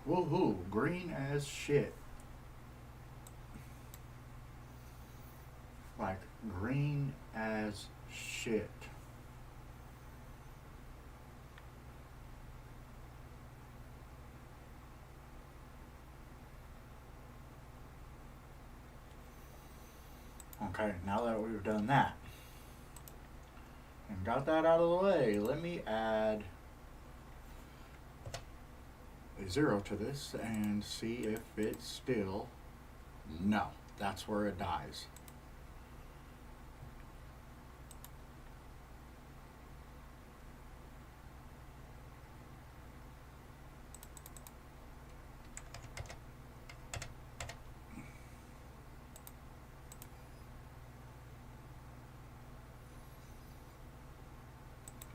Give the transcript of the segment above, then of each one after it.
Woohoo! Green as shit. Like green as shit. Okay, now that we've done that and got that out of the way, let me add a 0 to this and see if it's still. No, that's where it dies.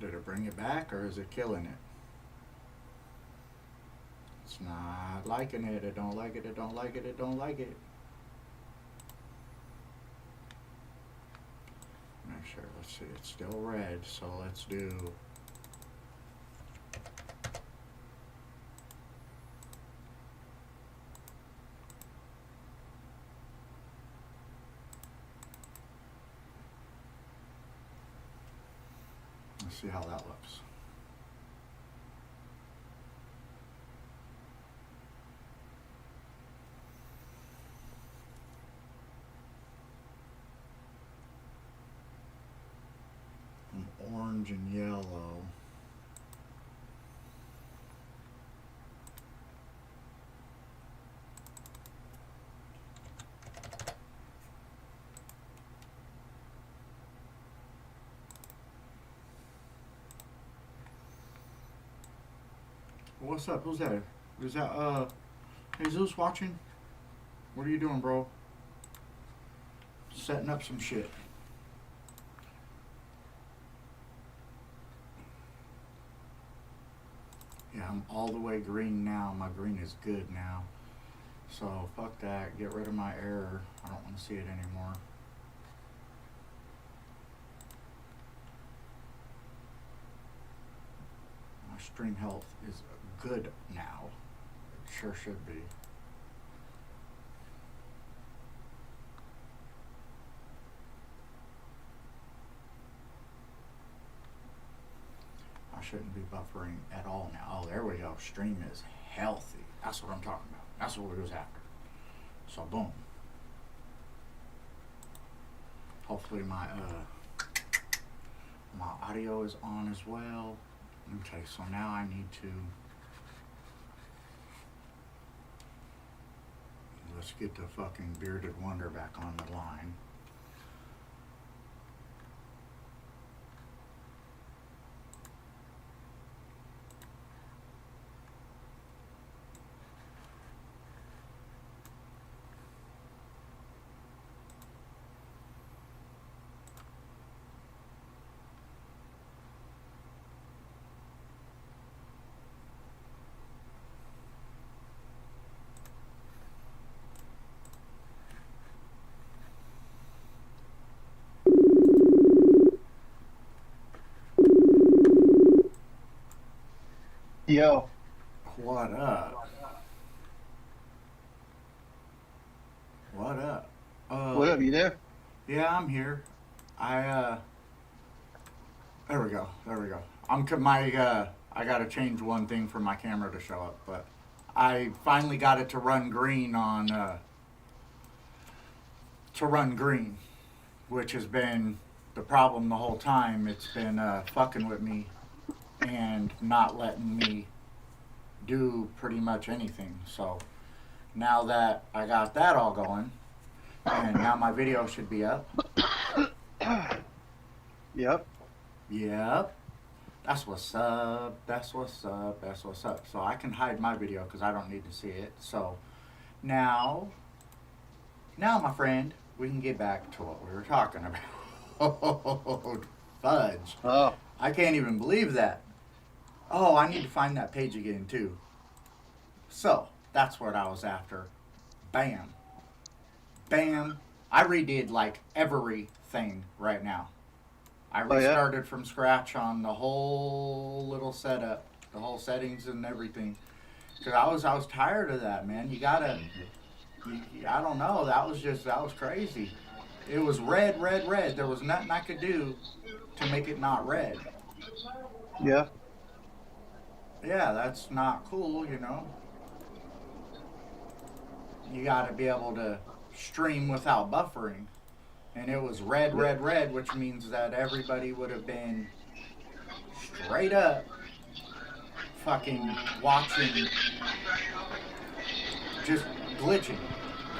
Did it bring it back or is it killing it? It's not liking it. It don't like it. It don't like it. It don't like it. Make sure. Let's see. It's still red. So let's do. Let's see how that looks. Orange and yellow. What's up? Who's that? Is that Jesus watching? What are you doing, bro? Setting up some shit. Yeah, I'm all the way green now. My green is good now. So fuck that. Get rid of my error. I don't want to see it anymore. My stream health is good now. It sure should be. I shouldn't be buffering at all now. Oh, there we go. Stream is healthy. That's what I'm talking about. That's what we was after. So boom. Hopefully my audio is on as well. Okay, so now I need to. Let's get the fucking bearded wonder back on the line. Yo, What up? What up? what up? You there? Yeah, I'm here. I there we go. There we go. I got to change one thing for my camera to show up, but I finally got it to run green on which has been the problem the whole time. It's been fucking with me and not letting me do pretty much anything. So now that I got that all going, and now my video should be up. Yep. Yep. That's what's up. That's what's up. That's what's up. So I can hide my video because I don't need to see it. So now, my friend, we can get back to what we were talking about. Fudge. Oh, I can't even believe that. Oh, I need to find that page again, too. So, that's what I was after. Bam. Bam. I redid like everything right now. I Oh, yeah? restarted from scratch on the whole little setup, the whole settings and everything. Cause I was tired of that, man. You gotta, I don't know. That was crazy. It was red, red, red. There was nothing I could do to make it not red. Yeah. Yeah, that's not cool, You got to be able to stream without buffering. And it was red, Yeah. red, red, which means that everybody would have been straight up fucking watching, just glitching.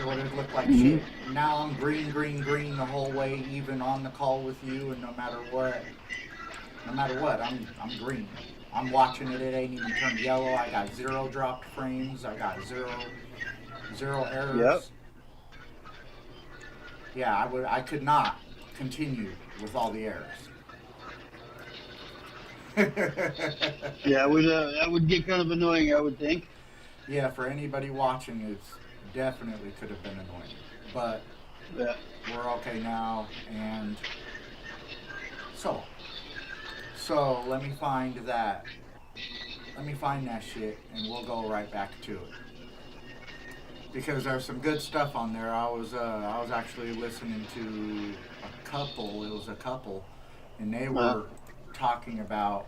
It would have looked like Hmm. shit. Now I'm green, green, green the whole way, even on the call with you, and no matter what, I'm green. I'm watching it. It ain't even turned yellow. I got zero dropped frames. I got zero Yep. errors. Yeah, I could not continue with all the errors. Yeah, that would get kind of annoying, I would think. Yeah, for anybody watching, it's definitely could have been annoying, but Yeah. we're okay now, and so let me find that. Let me find that shit, and we'll go right back to it because there's some good stuff on there. I was actually listening to a couple. It was a couple, and they Uh, were talking about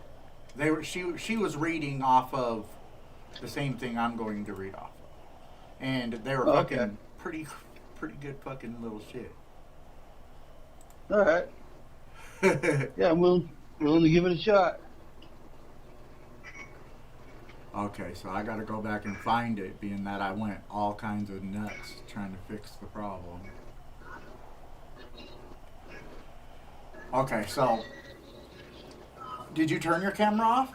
she was reading off of the same thing I'm going to read off of, and they were okay. fucking pretty good fucking little shit. All right. Yeah, I'm willing to give it a shot. Okay, so I got to go back and find it, being that I went all kinds of nuts trying to fix the problem. Okay, so did you turn your camera off?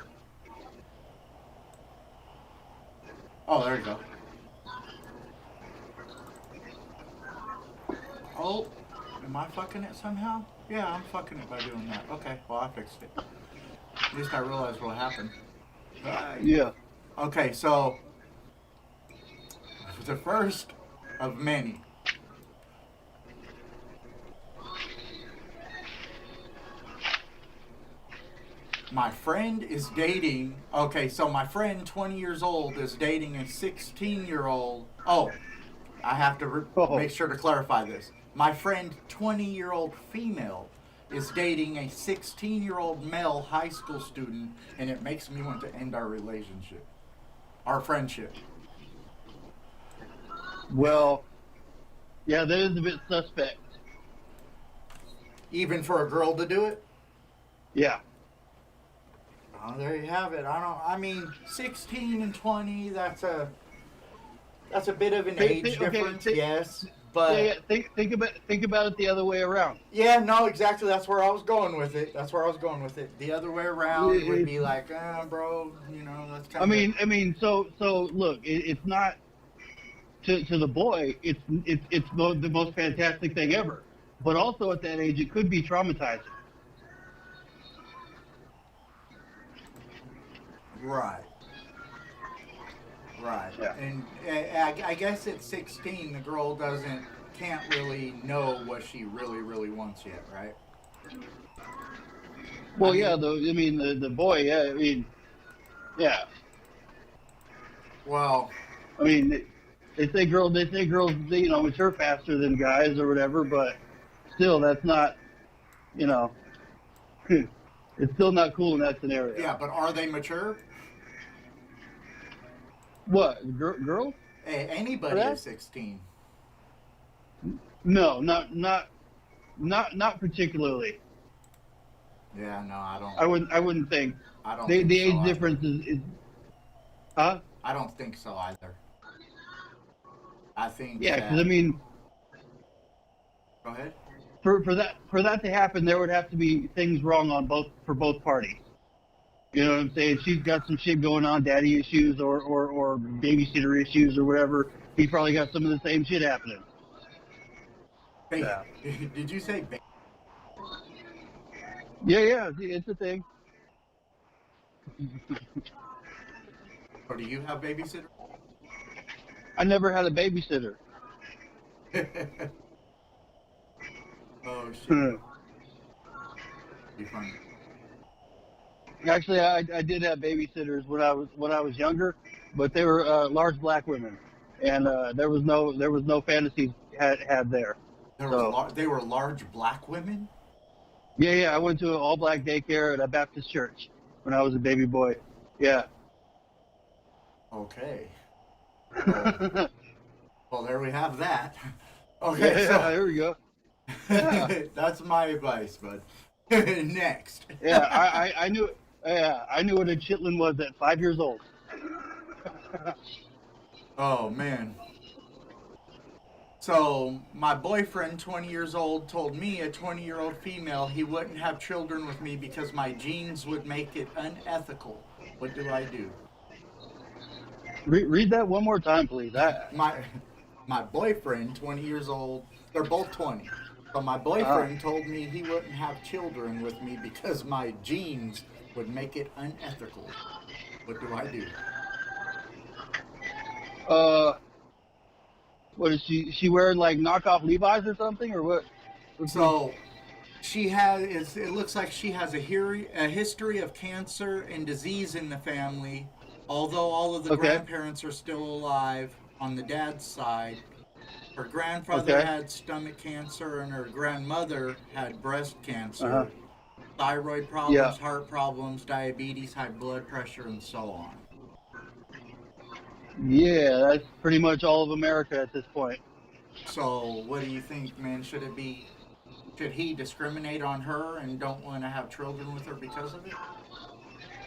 Oh, there you go. Oh, am I fucking it somehow? Yeah, I'm fucking it by doing that. Okay, well, I fixed it. At least I realized what happened. Right. Yeah. Okay, so the first of many. My friend is dating. Okay, so my friend, 20 years old, is dating a 16-year-old. Oh, I have to Oh. make sure to clarify this. My friend, 20-year-old female, is dating a 16-year-old male high school student, and it makes me want to end our relationship, our friendship. Well, yeah, that is a bit suspect. Even for a girl to do it? Yeah. Oh, there you have it. I mean, 16 and 20, that's a bit of an age Okay. difference, yes. Yeah, But yeah. Think about it the other way around. yeah, no, exactly. That's where I was going with it. That's where I was going with it. The other way around would be like, bro, that's kind of. I mean, so look, it's not to the boy. It's the most fantastic thing ever. But also at that age, it could be traumatizing. Right, right. Yeah. And I guess at 16, the girl can't really know what she really, really wants yet, right? I Well, mean, yeah. I mean, the boy. Yeah. I mean, yeah. well, I mean, they say girls, mature faster than guys or whatever. But still, that's not, you know, it's still not cool in that scenario. yeah, but are they mature? What girls for Anybody that? is 16. No, not particularly. Yeah, no, I wouldn't think. I don't The think so age either. difference is huh? I don't think so either. I think Yeah, because I that. mean, Go ahead. for that to happen, there would have to be things wrong on for both parties. You know what I'm saying? She's got some shit going on, daddy issues or babysitter issues or whatever. He probably got some of the same shit happening. Yeah. Did you say? Yeah, it's a thing. Or do you have babysitter? I never had a babysitter. Oh shit! Be funny. Actually, I did have babysitters when I was younger, but they were large black women, and there was no fantasies had there. So They were large black women. yeah, I went to an all black daycare at a Baptist church when I was a baby boy. Yeah. Okay. Well, well, there we have that. Yeah, Okay, so there we go. Yeah. that's my advice, bud. Next. Yeah, I knew. Yeah, I knew what a chitlin was at 5 years old. Oh man. So my boyfriend, 20 years old, told me, a 20-year-old female, he wouldn't have children with me because my genes would make it unethical. What do I do? Read that one more time, please. My my boyfriend, 20 years old, they're both 20. So my Uh, boyfriend told me he wouldn't have children with me because my genes would make it unethical. What do I do? uh, what is she wearing, like knockoff Levi's or something, or what? So she has. It looks like she has a history of cancer and disease in the family. Although all of the Okay. grandparents are still alive on the dad's side, her grandfather Okay. had stomach cancer and her grandmother had breast Uh huh. cancer, thyroid Yeah. problems, heart problems, diabetes, high blood pressure, and so on. Yeah, that's pretty much all of America at this point. So, what do you think, man? Should he discriminate on her and don't want to have children with her because of it?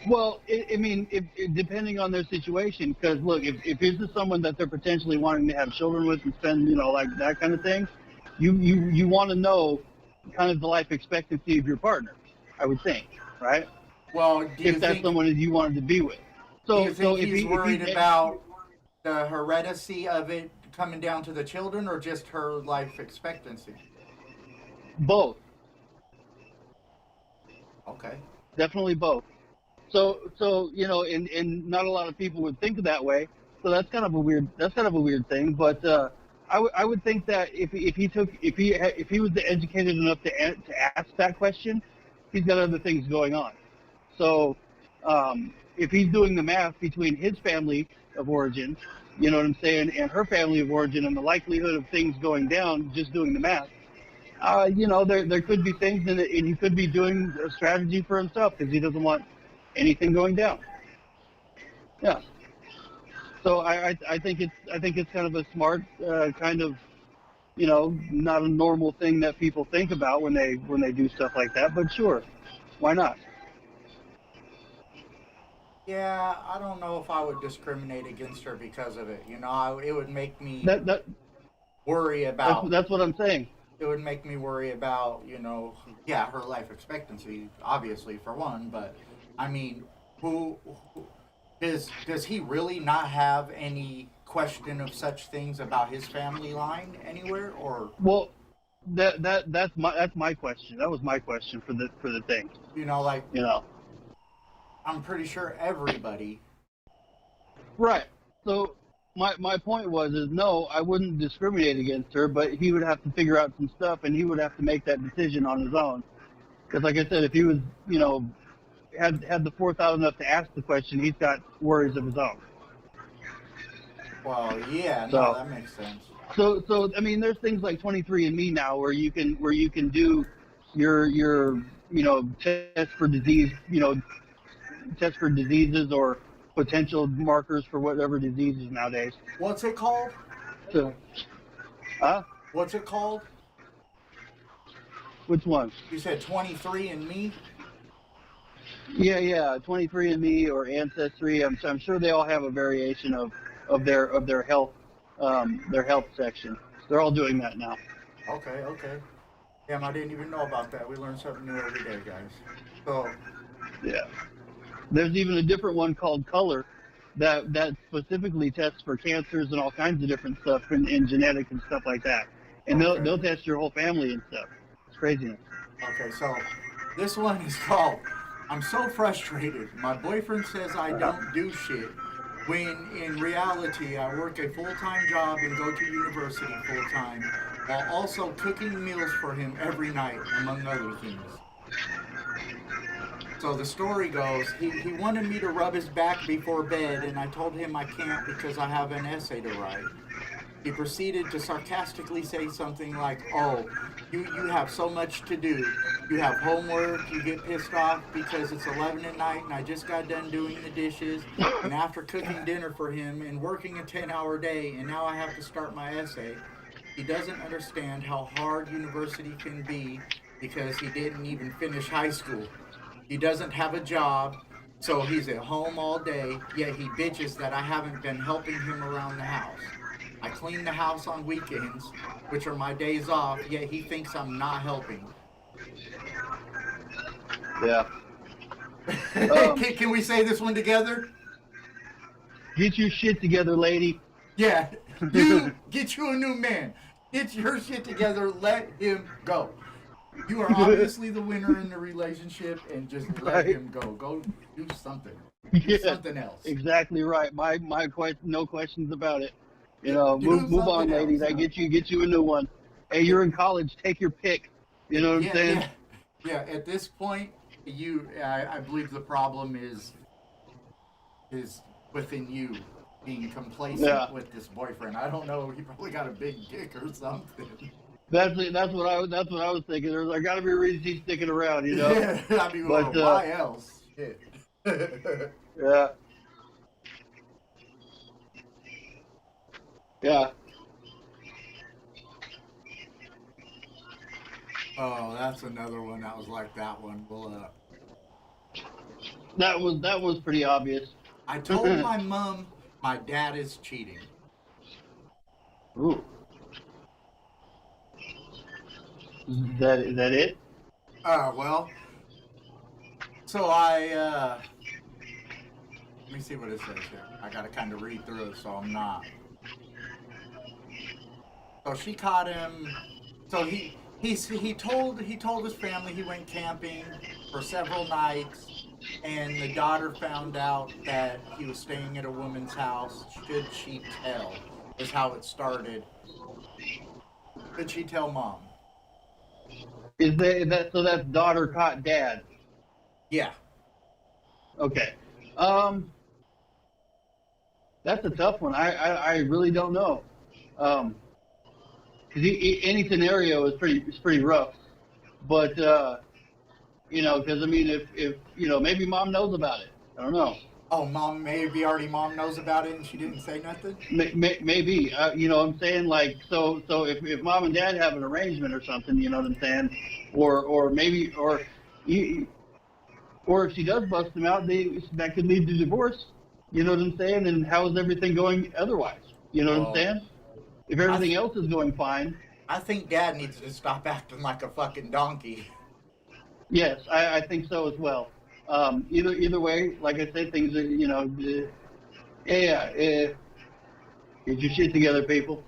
Well, I mean, depending on their situation, because look, if this is someone that they're potentially wanting to have children with and spend, like that kind of thing, you want to know kind of the life expectancy of your partner, I would think, right? Well, If that's someone that you wanted to be with. do you So think if he's he if worried he's about the heredity of it coming down to the children, or just her life expectancy? both, Okay. definitely both. So and not a lot of people would think of that way. So that's kind of a weird thing. But I would think that if he was educated enough to ask that question, he's got other things going on. So if he's doing the math between his family of origin, you know what I'm saying, and her family of origin, and the likelihood of things going down, just doing the math, there could be things, and he could be doing a strategy for himself because he doesn't want anything going down. Yeah. So I think it's kind of a smart kind of, not a normal thing that people think about when they do stuff like that. But sure, why not? Yeah, I don't know if I would discriminate against her because of it. It would make me That that worry that's about. that's what I'm saying. It would make me worry about, yeah, her life expectancy, obviously for one. But I mean, who does he really not have any question of such things about his family line anywhere, or Well, that's my question. That was my question for the thing. like You know. I'm pretty sure everybody. Right. So my point is no, I wouldn't discriminate against her, but he would have to figure out some stuff, and he would have to make that decision on his own. Because like I said, if he was, had the forethought enough to ask the question, he's got worries of his own. Well, yeah, no, So that makes sense. so I mean, there's things like 23andMe now where you can do your test for disease, test for diseases or potential markers for whatever diseases nowadays. What's it called? So, huh? What's it called? Which one? You said 23 and me. Yeah, 23andMe or Ancestry. I'm sure they all have a variation of their health section. They're all doing that now. Okay, okay. Damn, I didn't even know about that. We learn something new every day, guys. So, Yeah. There's even a different one called Color that specifically tests for cancers and all kinds of different stuff in genetics and stuff like that. And okay. they'll test your whole family and stuff. It's craziness. Okay, so this one is called I'm so frustrated. My boyfriend says I don't do shit when in reality I work a full-time job and go to university full-time while also cooking meals for him every night, among other things. So the story goes, he wanted me to rub his back before bed, and I told him I can't because I have an essay to write. He proceeded to sarcastically say something like, "Oh, you have so much to do. You have homework. You get pissed off because it's 11 at night and I just got done doing the dishes. And after cooking dinner for him and working a 10-hour day, and now I have to start my essay. He doesn't understand how hard university can be because he didn't even finish high school. He doesn't have a job, so he's at home all day, yet he bitches that I haven't been helping him around the house. I clean the house on weekends, which are my days off, yet he thinks I'm not helping." Yeah. Um, Can we say this one together? get your shit together, lady. Yeah. You get you a new man. Get your shit together. Let him go. You are obviously the winner in the relationship, and just let him go. Go do something. Do Yeah, something else. exactly right. My question, no questions about it. You Do, know, do move on, something ladies. else. I get you a new one. Hey, you're in college. Take your pick. You know what I'm Yeah, saying? yeah, yeah. At this point, I believe the problem is within you being complacent Yeah. with this boyfriend. I don't know. He probably got a big dick or something. That's what I was thinking. There's got to be a reason he's sticking around. You know. Yeah, I mean, well, But why else? Shit. yeah, yeah. Oh, that's another one that was like that one. Well, That was pretty obvious. I told my mom my dad is cheating. Ooh, is that it? Well, so let me see what it says here. I gotta kind of read through it, so I'm not. So she caught him. So he told his family he went camping for several nights, and the daughter found out that he was staying at a woman's house. Should she tell? Is how it started. Should she tell mom? That so that's daughter caught dad? Yeah. Okay. Um, that's a tough one. I really don't know. Because any scenario is pretty rough. But you know, because I mean, if you know, maybe mom knows about it. I don't know. Oh, mom knows about it and she didn't say nothing. Maybe you know what I'm saying, like so if mom and dad have an arrangement or something, you know what I'm saying, or maybe you- or if she does bust them out, that could lead to divorce. You know what I'm saying? And how is everything going otherwise? You know what I'm Well, saying? If I everything else is going fine, I think dad needs to stop acting like a fucking donkey. yes, I think so as well. Either way, like I said, things are yeah. Get your shit together, people.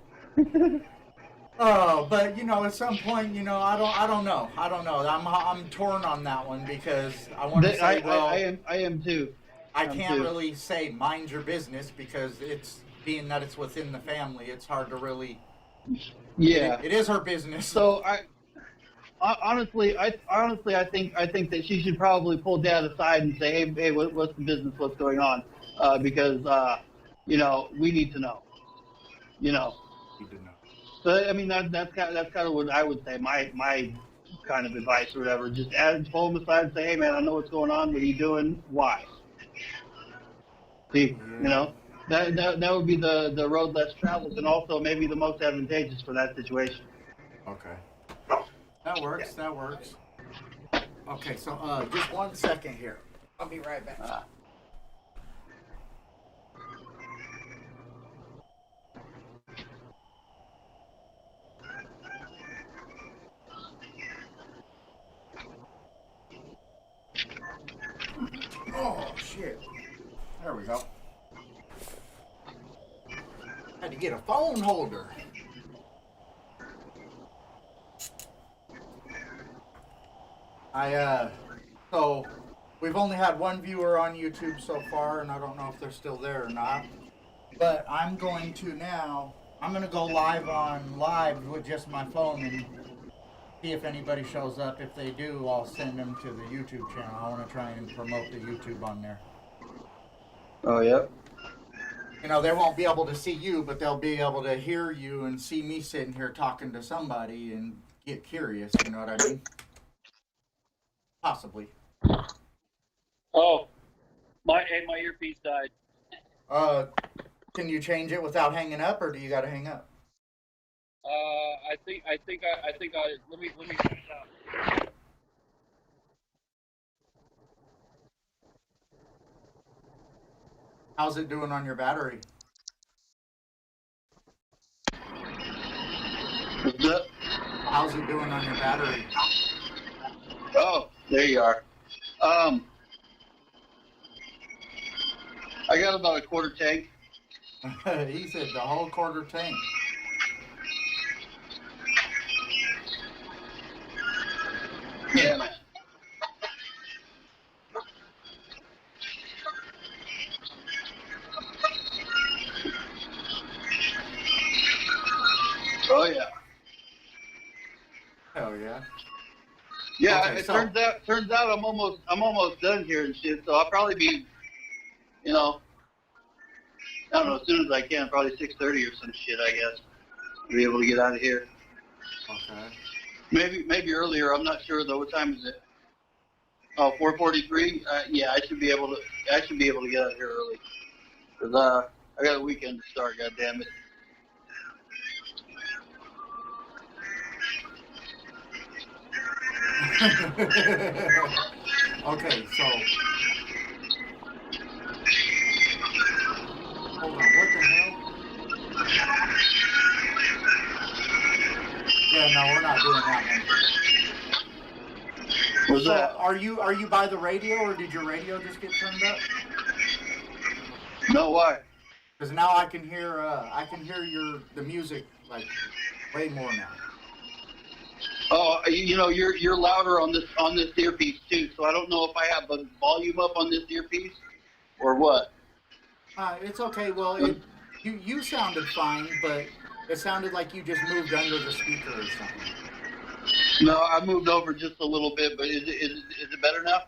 Oh, but at some point, I don't know. I don't know. I'm torn on that one because I want to say, well, I am too. I can't really say mind your business because it's being that it's within the family. It's hard to really. Yeah. It is her business. So honestly, I think that she should probably pull dad aside and say, hey, what's the business? What's going on? Because we need to know. You know. Need to know. So I mean that's kind of what I would say. My kind of advice or whatever. Just pull him aside and say, hey man, I know what's going on. What are you doing? Why? See, that would be the road less traveled, and also maybe the most advantageous for that situation. Okay. That works. That works. Okay, so just 1 second here. I'll be right back. Oh shit! There we go. Had to get a phone holder. So we've only had one viewer on YouTube so far, and I don't know if they're still there or not. But I'm going to go live with just my phone, and See if anybody shows up. If they do, I'll send them to the YouTube channel. I want to try and promote the YouTube on there. Oh, yeah. You know, they won't be able to see you, but they'll be able to hear you and see me sitting here talking to somebody and get curious. You know what I mean? Possibly. Oh, my earpiece died. Can you change it without hanging up, or do you got to hang up? I think let me finish out. How's it doing on your battery? What's up? How's it doing on your battery? Oh, there you are. I got about a quarter tank. He said the whole quarter tank. Yeah, man. Oh yeah. Hell yeah. Yeah, Okay, it so- turns out I'm almost done here and shit. So I'll probably be, I don't know, as soon as I can, probably 6:30 or some shit. I guess be able to get out of here. Okay. Maybe earlier. I'm not sure though. What time is it? Oh, 4:43. Yeah, I should be able to. I should be able to get out of here early. Cause I got a weekend to start. God damn it. Okay, so hold on, what the hell? Yeah, no, we're not doing that one. What's So that? are you by the radio, or did your radio just get turned up? No, why? Because now I can hear the music like way more now. Oh, you're louder on this earpiece too. So I don't know if I have the volume up on this earpiece or what. It's okay. Well, you sounded fine, but it sounded like you just moved under the speaker or something. No, I moved over just a little bit, but is it better now?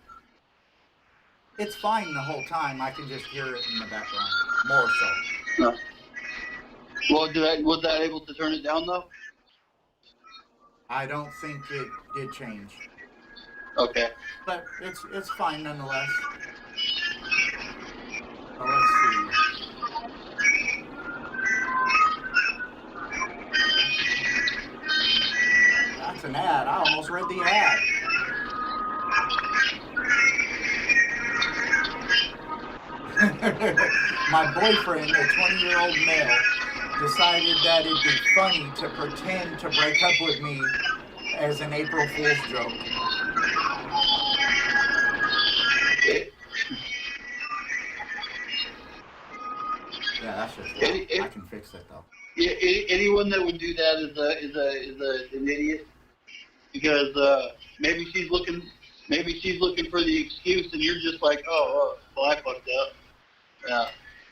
It's fine the whole time. I can just hear it in the background more so. No. Well, was that able to turn it down though? I don't think it did change, Okay. but it's fine nonetheless. So let's see. That's an ad. I almost read the ad. My boyfriend, a 20-year-old male, decided that it'd be funny to pretend to break up with me as an April Fool's joke. Yeah, that's just wrong. I can fix it though. Anyone that would do that is an idiot, because maybe she's looking for the excuse, and you're just like, well, I fucked up. Yeah,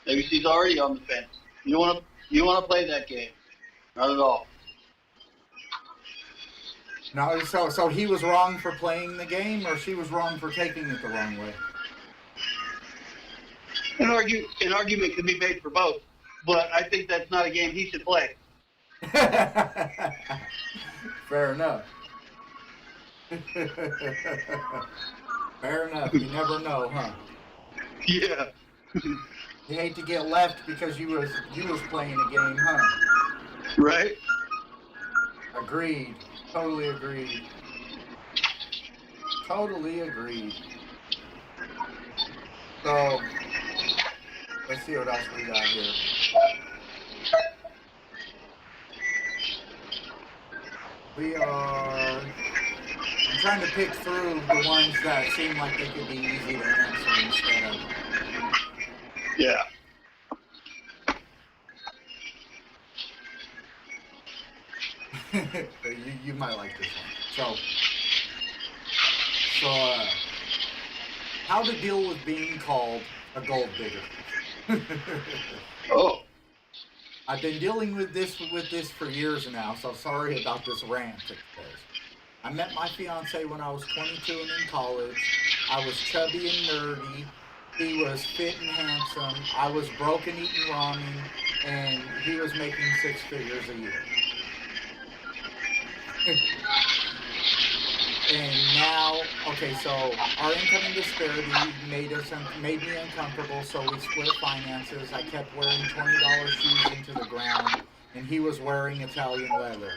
maybe she's already on the fence. You don't want to play that game, not at all. No, so he was wrong for playing the game, or she was wrong for taking it the wrong way. An argument can be made for both, but I think that's not a game he should play. Fair enough. Fair enough. You never know, huh? Yeah. You hate to get left because you was playing a game, huh? Right. Agreed. Totally agreed. Totally agreed. So let's see what else we got here. I'm trying to pick through the ones that seem like they could be easy to answer instead of. Yeah. you might like this one. So, how to deal with being called a gold digger. Oh. I've been dealing with this for years now, so sorry about this rant. I met my fiance when I was 22 and in college. I was chubby and nerdy. He was fit and handsome. I was broke and eating ramen, and he was making six figures a year. And now, okay, so our income disparity made me uncomfortable. So we split finances. I kept wearing $20 shoes into the ground, and he was wearing Italian leather.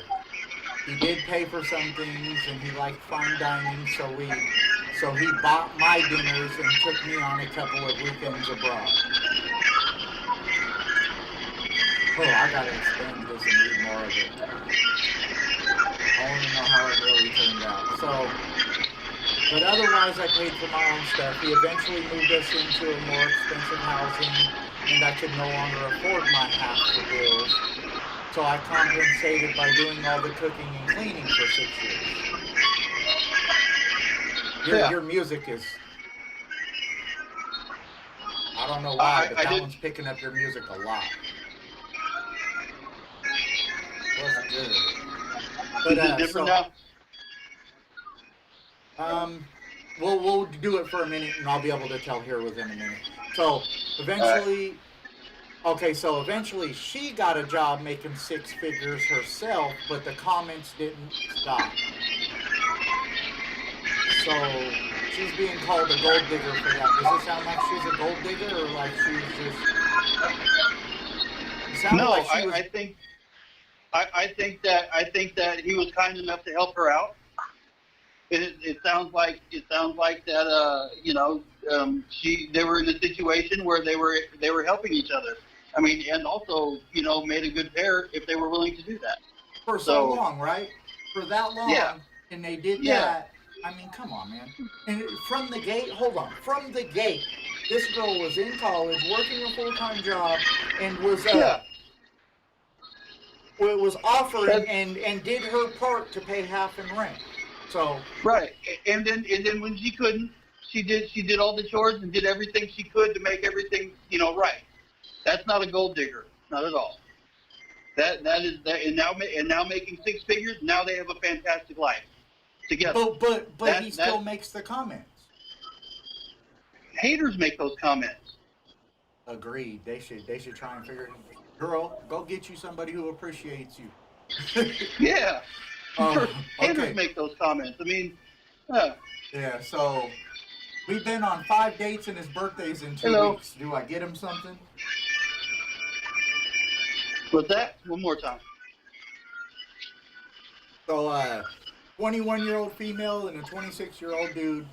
He did pay for some things, and he liked fine dining. So he bought my dinners and took me on a couple of weekends abroad. Oh, I gotta expand this and read more of it. I want to know how it really turned out. So, but otherwise, I paid for my own stuff. He eventually moved us into a more expensive housing, and I could no longer afford my half the bills. So I compensated by doing all the cooking and cleaning for 6 years. Yeah. Your music is, I don't know why, but I that did. one's picking up your music a lot. What's good? But Is it different now? um, we'll do it for a minute, and I'll be able to tell here within a minute. So All right. eventually, okay, so eventually she got a job making six figures herself, but the comments didn't stop. So she's being called a gold digger for that. Does it sound like she's a gold digger, or like she's just? It sounded No, like she was. I think that he was kind enough to help her out. It sounds like that they were in a situation where they were helping each other. I mean, and also made a good pair if they were willing to do that. For so long, right? For that Yeah, long, and they did yeah, that. I mean, come on, man. And from the gate, hold on. From the gate, this girl was in college, working a full time job, and yeah. was offering That's and did her part to pay half in rent. So right. And then when she couldn't, she did all the chores and did everything she could to make everything right. That's not a gold digger, not at all. That is that, and now making six figures. Now they have a fantastic life together. but he still That makes the comments. haters make those comments. Agreed. They should try and figure it. Girl, go get you somebody who appreciates you. Yeah, haters Okay. make those comments. I mean, Yeah, so we've been on 5 dates and his birthday's in two hello. weeks. Do I get him something? What's that? One more time. So 21-year-old female and a 26-year-old dude.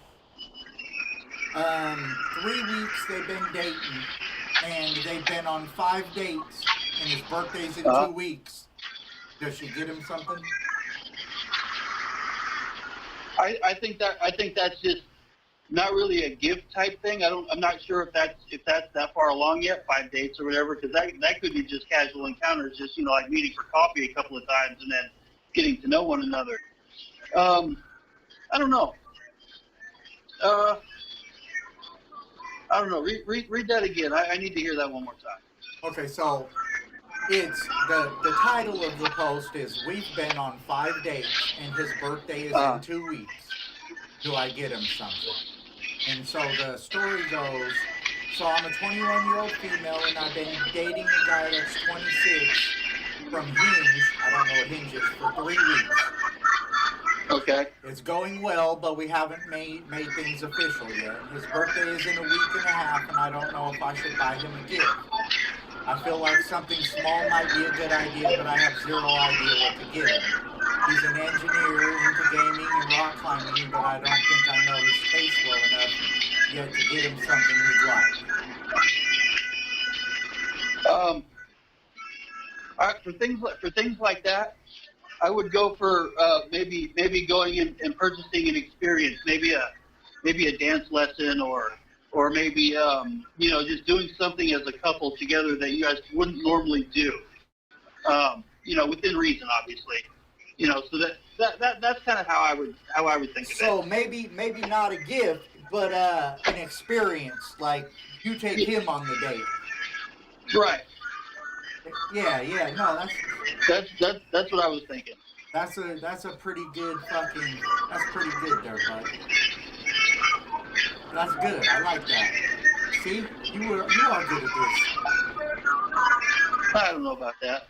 3 weeks they've been dating, and they've been on 5 dates, and his birthday's in Uh, 2 weeks. Does she get him something? I think that's just not really a gift type thing. I'm not sure if that's that far along yet, 5 dates or whatever, because that could be just casual encounters, just like meeting for coffee a couple of times and then getting to know one another. I don't know. Uh, I don't know. Read that again. I need to hear that one more time. Okay, so it's the title of the post is "We've been on 5 dates and his birthday is in Uh, 2 weeks. Do I get him something?" And so the story goes, so I'm a 21-year-old female and I've been dating a guy that's 26 from Hinge. I don't know what Hinge is, for 3 weeks. okay. It's going well, but we haven't made things official yet. His birthday is in a week and a half, and I don't know if I should buy him a gift. I feel like something small might be a good idea, but I have zero idea what to get him. He's an engineer into gaming and rock climbing, but I don't think I know his taste well enough yet to get him something he'd like. Um, for things like that, I would go for maybe going in and purchasing an experience, maybe a dance lesson or maybe just doing something as a couple together that you guys wouldn't normally do. Within reason, obviously. So that's kind of how I would think of So it. maybe not a gift, but an experience. Like you take him on the date. Right. Yeah, no, That's what I was thinking. That's a pretty good fucking. That's pretty good there, bud. That's good. I like that. See, you are good at this. I don't know about that.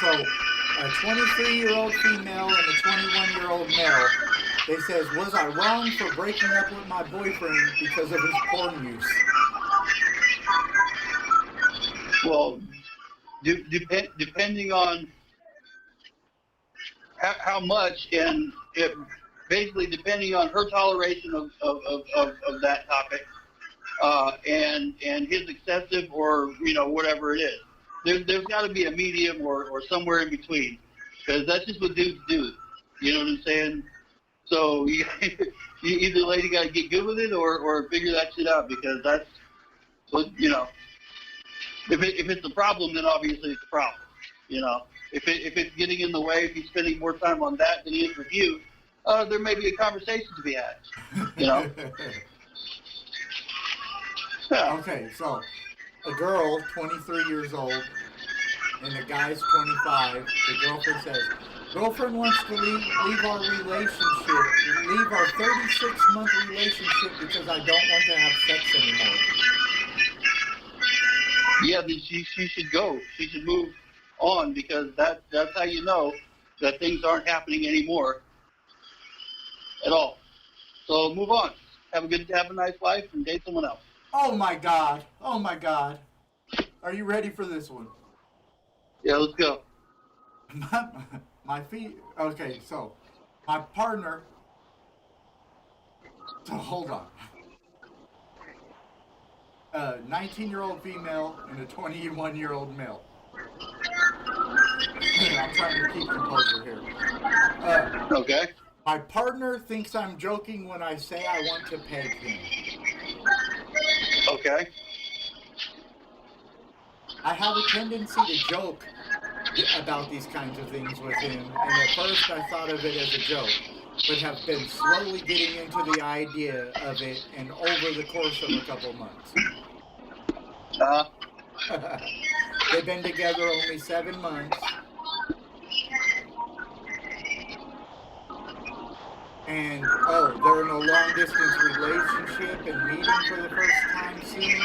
So, a 23-year-old female and a 21-year-old male. They says, was I wrong for breaking up with my boyfriend because of his porn use? Well, depending on how much, and it basically depending on her toleration of that topic, and his excessive, or whatever it is. There's got to be a medium, or somewhere in between, because that's just what dudes do. You know what I'm saying? So you either lady got to get good with it, or figure that shit out, because that's what If it's a problem, then obviously it's a problem. If it's getting in the way, if he's spending more time on that than he is with you, there may be a conversation to be had. Yeah. Okay, so a girl, 23 years old, and the guy's 25. The girlfriend says, girlfriend wants to leave our relationship, leave our 36-month relationship because I don't want to have sex anymore. Yeah, then she should go. She should move on, because that's how you know that things aren't happening anymore at all. So move on. Have a nice life, and date someone else. Oh my God. Oh my God. Are you ready for this one? Yeah, let's go. My feet. Okay, so my partner. So hold on. A 19-year-old female and a 21-year-old male. I'm trying to keep composure here. Okay. My partner thinks I'm joking when I say I want to peg him. Okay. I have a tendency to joke about these kinds of things with him, and at first I thought of it as a joke, but have been slowly getting into the idea of it, and over the course of a couple months. They've been together only 7 months. And, they're in a long-distance relationship and meeting for the first time soon.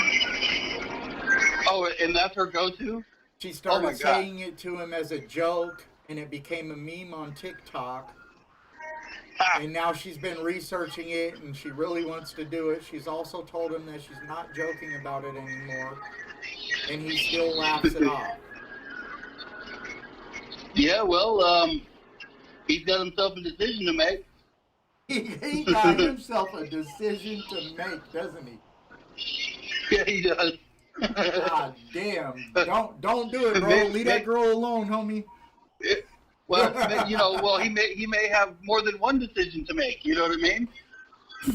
Oh, and that's her go-to? She started saying it to him as a joke, and it became a meme on TikTok. And now she's been researching it, and she really wants to do it. She's also told him that she's not joking about it anymore, and he still laughs it off. Yeah, well, he's got himself a decision to make. He got himself a decision to make, doesn't he? Yeah, he does. God damn! Don't do it, bro. Leave that girl alone, homie. Well, he may have more than one decision to make. You know what I mean?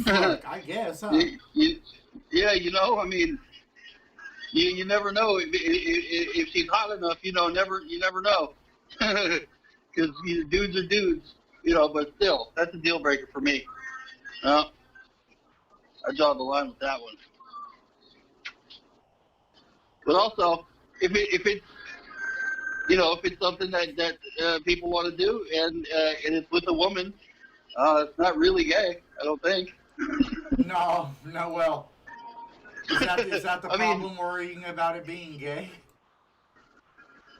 Fuck, I guess, huh? Yeah, I mean, you never know if she's hot enough. You never know, because dudes are dudes. But still, that's a deal breaker for me. I draw the line with that one. But also, if it's something that people want to do, and it's with a woman, it's not really gay, I don't think. No, well, is that the problem, worrying about it being gay?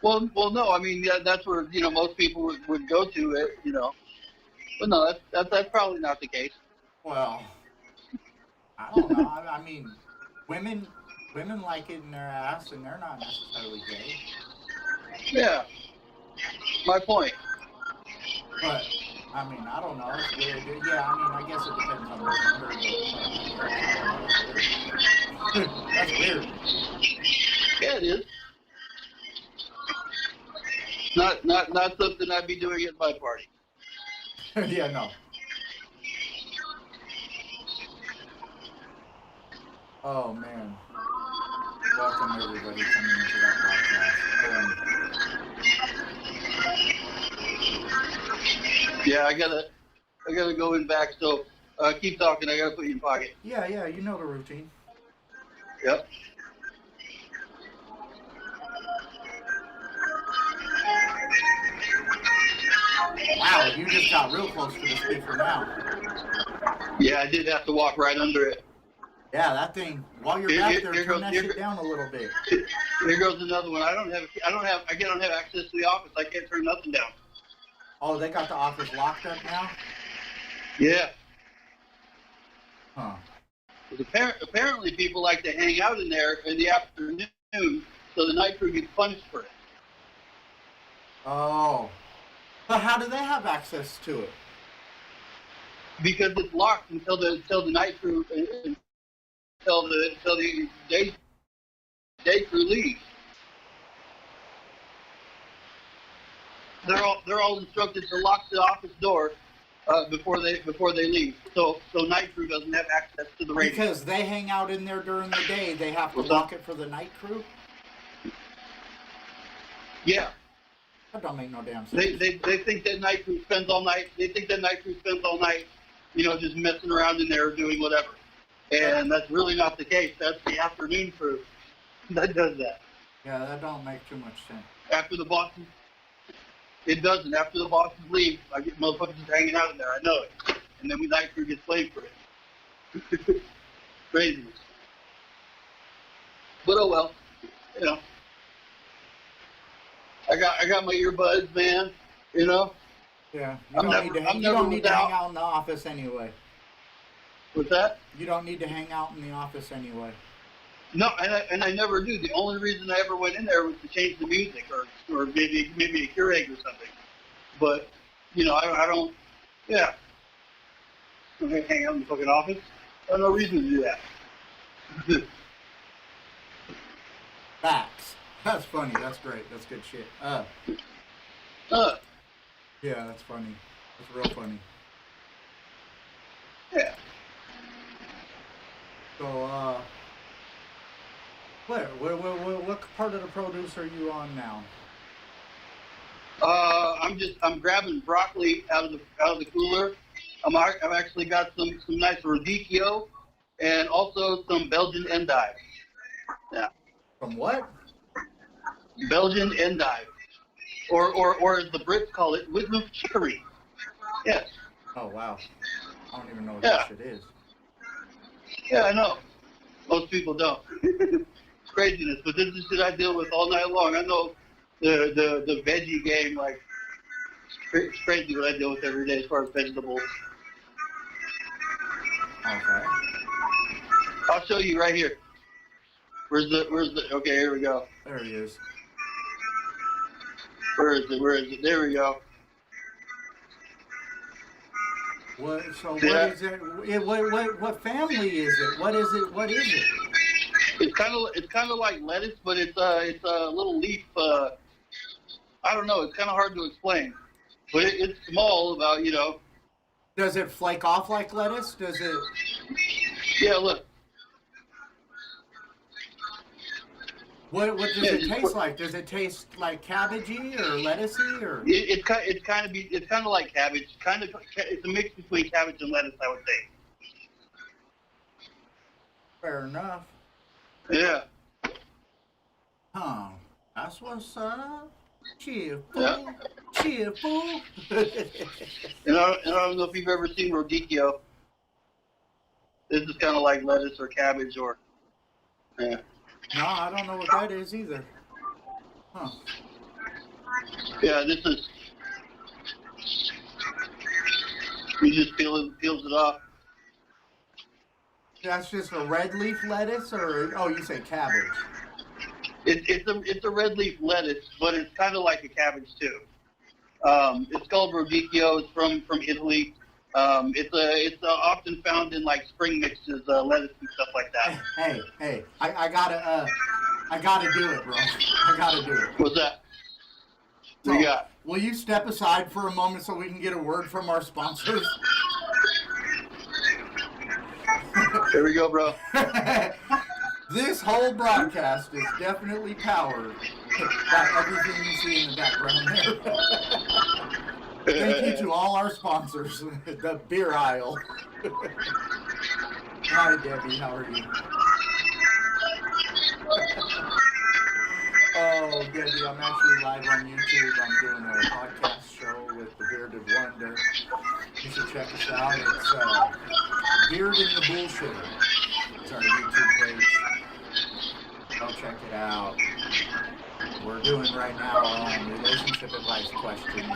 Well, no, I mean, that's where, most people would go to it, But no, that's probably not the case. Well, I don't know. I mean, women like it in their ass, and they're not necessarily gay. Yeah, my point. But I mean, I don't know. It's weird. Yeah, I mean, I guess it depends on the gender. That's weird. Yeah, it is. Not something I'd be doing at my party. Yeah, no. Oh man. Welcome everybody coming into that broadcast. Yeah, I gotta go in back. So keep talking. I gotta put you in pocket. Yeah, you know the routine. Yep. Wow, you just got real close to the speaker now. Yeah, I did have to walk right under it. Yeah, that thing. While you're back there, turn that shit down a little bit. Here goes another one. I don't have access to the office. I can't turn nothing down. Oh, they got the office locked up now? Yeah. Huh. Apparently people like to hang out in there in the afternoon, so the night crew gets punished for it. Oh. But how do they have access to it? Because it's locked until the night crew until the day crew leaves. They're all instructed to lock the office door before they leave. So night crew doesn't have access to the radio. Because they hang out in there during the day, they have to lock it for the night crew? Yeah. That don't make no damn sense. They think that night crew spends all night. They think that night crew spends all night, just messing around in there doing whatever. And that's really not the case. That's the afternoon crew that does that. Yeah, that don't make too much sense. After the bosses, it doesn't. After the bosses leave, I get motherfuckers just hanging out in there. I know it. And then the night crew gets blamed for it. Craziness. But oh well, I got my earbuds, man. Yeah, you don't need to hang out in the office anyway. What's that? You don't need to hang out in the office anyway. No, and I never do. The only reason I ever went in there was to change the music or maybe a Keurig or something. But, I don't, yeah. I'm going to hang out in the fucking office. I have no reason to do that. Facts. That's funny. That's great. That's good shit. Yeah, that's funny. That's real funny. Yeah. So, what part of the produce are you on now? I'm grabbing broccoli out of the cooler. I've actually got some nice radicchio and also some Belgian endive. Yeah. From what? Belgian endive, or as the Brits call it, Whitman chicory. Yes. Oh wow. I don't even know what that shit is. Yeah, I know. Most people don't. It's craziness, but this is shit I deal with all night long. I know the veggie game, like, it's crazy what I deal with every day as far as vegetables. Okay. I'll show you right here. Where's the, okay, here we go. There he is. Where is it? There we go. What is it? What family is it? What is it? It's kind of like lettuce, but it's a little leaf. I don't know. It's kind of hard to explain, but it's small. About Does it flake off like lettuce? Does it? Yeah. Look. What does it taste like? Does it taste like cabbagey or lettucey or? It's kind of like cabbage. It's a mix between cabbage and lettuce, I would say. Fair enough. Yeah. Huh. That's what's up. Cheerful. Yeah. Cheerful. And I don't know if you've ever seen radicchio. This is kind of like lettuce or cabbage or. Yeah. No, I don't know what that is either. Huh. Yeah, this is. You just peels it off. That's just a red leaf lettuce, or you say cabbage? It's a red leaf lettuce, but it's kind of like a cabbage too. It's called radicchio. It's from Italy. It's often found in like spring mixes, lettuce and stuff like that. Hey, I gotta do it, bro. I gotta do it. What's that? So, what you got? Will you step aside for a moment so we can get a word from our sponsors? Here we go, bro. This whole broadcast is definitely powered by everything you see in the background there. Thank you to all our sponsors, the beer aisle. Hi, Debbie. How are you? Oh, Debbie, I'm actually live on YouTube. I'm doing a podcast show with with the Bearded Wonder. You should check us out. It's Beard and the Bullshitter. It's our YouTube page. Go check it out. We're doing right now relationship advice questions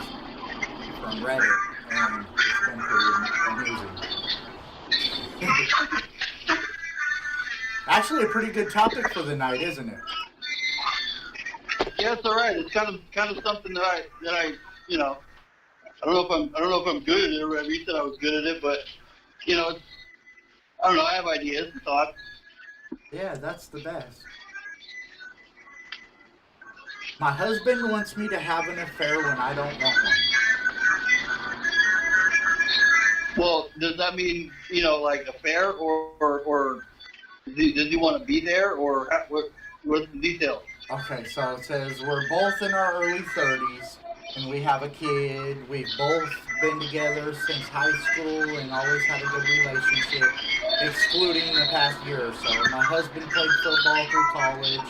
from Reddit, and it's been pretty amusing. Actually, a pretty good topic for the night, isn't it? Yeah, it's all right. It's kind of something that I you know, I don't know if I'm good at it or whatever. You said I was good at it, but you know, I don't know. I have ideas and thoughts. Yeah, that's the best. My husband wants me to have an affair when I don't want one. Well, does that mean, you know, like affair or does he want to be there or what's the details? Okay, so it says we're both in our early 30s and we have a kid. We've both been together since high school and always had a good relationship, excluding the past year or so. My husband played football through college,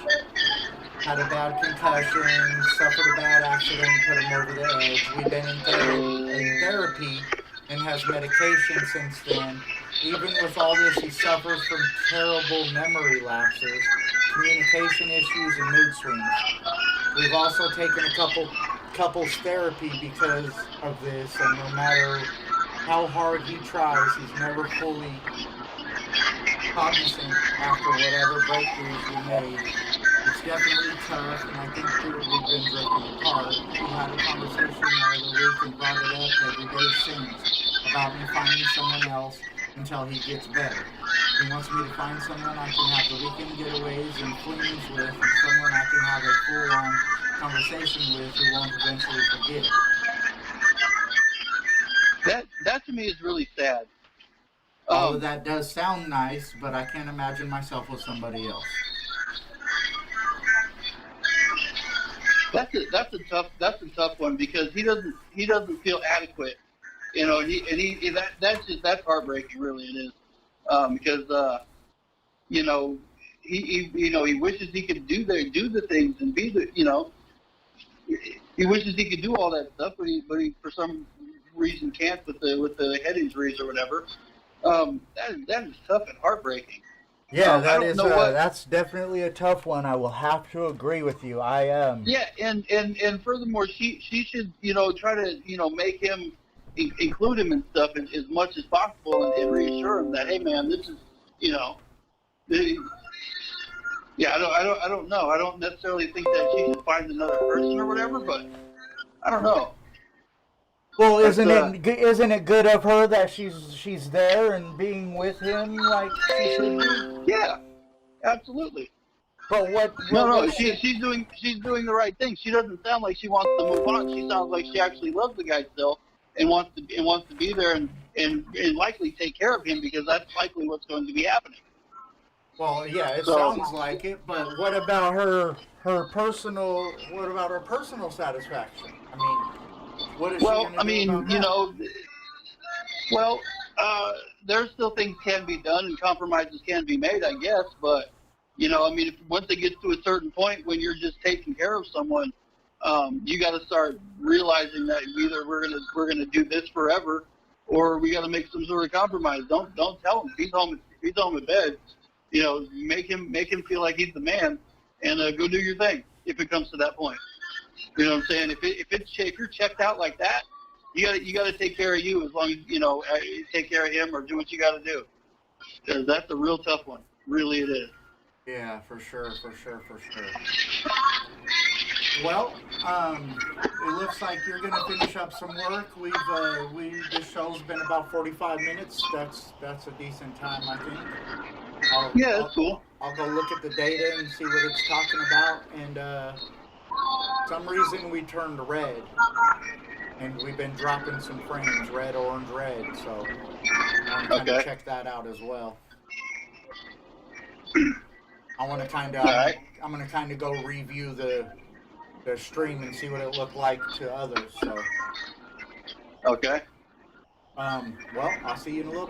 had a bad concussion, suffered a bad accident, put him over the edge. We've been in therapy and has medication since then. Even with all this, he suffers from terrible memory lapses, communication issues, and mood swings. We've also taken a couples therapy because of this, and no matter how hard he tries, he's never fully cognizant after whatever breakthroughs we made. It's definitely tough, and I think we've been drifting apart. We had a conversation the other week and brought it up every day since about me finding someone else until he gets better. He wants me to find someone I can have the weekend getaways and flings with, and someone I can have a full-on conversation with who won't eventually forget. That to me is really sad. All of that does sound nice, but I can't imagine myself with somebody else. That's a tough one because he doesn't feel adequate, you know. That's heartbreaking, really it is, because you know he wishes he could do the things and be the, you know, he wishes he could do all that stuff, but he for some reason can't with the head injuries or whatever. That is tough and heartbreaking. Yeah, that's definitely a tough one. I will have to agree with you. Yeah, and furthermore, she should, you know, try to, you know, make him include him in stuff as much as possible and reassure him that, hey man, this is, you know, yeah, I don't know. I don't necessarily think that she should find another person or whatever, but I don't know. Well, isn't it good of her that she's there and being with him like she should be? Yeah, absolutely. But what? No, she's doing the right thing. She doesn't sound like she wants to move on. She sounds like she actually loves the guy still and wants to be there and likely take care of him because that's likely what's going to be happening. Well, yeah, it sounds like it. But what about her personal? What about her personal satisfaction? I mean. What is well, I mean, you know, well, there's still things can be done and compromises can be made, I guess. But, you know, I mean, once it gets to a certain point when you're just taking care of someone, you got to start realizing that either we're gonna do this forever, or we got to make some sort of compromise. Don't tell him if he's home in bed. You know, make him feel like he's the man, and go do your thing if it comes to that point. You know what I'm saying? If you're checked out like that, you got to take care of you as long as, you know, take care of him or do what you got to do. Because that's a real tough one. Really, it is. Yeah, for sure. Well, it looks like you're gonna finish up some work. This show's been about 45 minutes. That's a decent time, I think. That's cool. I'll go look at the data and see what it's talking about, and some reason we turned red, and we've been dropping some frames, red, orange, red, so I'm going to check that out as well. I'm going to kind of go review the stream and see what it looked like to others, so. Okay. Well, I'll see you in a little bit.